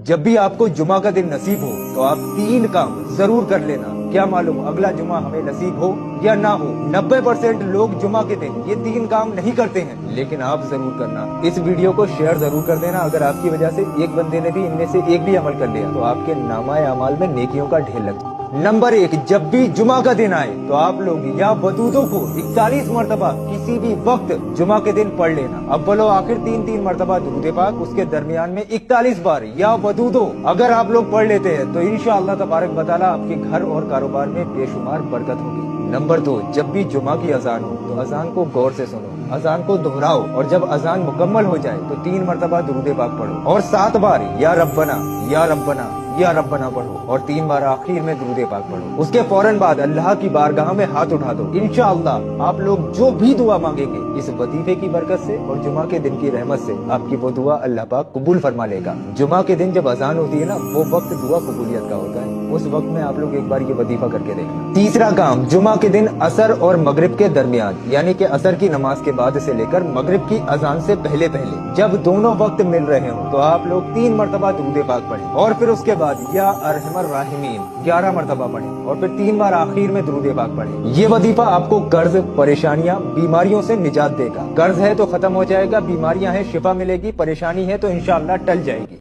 जब भी आपको जुमा का दिन नसीब हो तो आप 3 काम जरूर कर लेना। क्या मालूम अगला जुमा हमें नसीब हो या ना हो। 90% लोग जुमा के दिन ये 3 काम नहीं करते हैं, लेकिन आप जरूर करना। इस वीडियो को शेयर जरूर कर देना। अगर आपकी वजह से एक बंदे ने भी इनमें से एक भी अमल कर लिया तो आपके नामाए अमाल में नेकियों का ढेर लग। नंबर 1, जब भी जुमा का दिन आए तो आप लोग या वदूदों को 41 मरतबा किसी भी वक्त जुमा के दिन पढ़ लेना। अव्वलो आखिर 3 मरतबा दुरूद पाक, उसके दरमियान में 41 बार या वदूदों अगर आप लोग पढ़ लेते हैं तो इंशाअल्लाह तबारक व तआला आपके घर और कारोबार में बेशुमार बरकत होगी। नंबर 2, जब भी जुमा की अजान हो तो अजान को गौर से सुनो, अजान को दोहराओ और जब अजान मुकम्मल हो जाए तो 3 मरतबा दुरूद पाक पढ़ो और 7 बार या रब्बना या रब्बना या रब्बना पढ़ो और 3 बार आखिर में दुरूद पाक पढ़ो। उसके फौरन बाद अल्लाह की बारगाह में हाथ उठा दो। इंशाअल्लाह आप लोग जो भी दुआ मांगेंगे इस वजीफे की बरकत से और जुमा के दिन की रहमत से आपकी वो दुआ अल्लाह पाक कबूल फरमा लेगा। जुमा के दिन जब अजान होती है ना, वो वक्त दुआ कबूलियत का होता है। उस वक्त में आप लोग एक बार ये वजीफा करके देखना। तीसरा काम, जुमा के दिन असर और मगरिब के दरमियान, यानी कि असर की नमाज के बाद से लेकर मगरिब की अजान से पहले जब दोनों वक्त मिल रहे हो तो आप लोग 3 मरतबा दुरूद पाक पढ़ें और फिर उसके बाद या अरहमर राहिमीन 11 मरतबा पढ़ें और फिर 3 बार आखिर में दुरूद पाक पढ़ें। ये वजीफा आपको कर्ज, परेशानियां, बीमारियों से निजात देगा। कर्ज है तो खत्म हो जाएगा, बीमारियां हैं शिफा मिलेगी, परेशानी है तो इंशाअल्लाह टल जाएगी।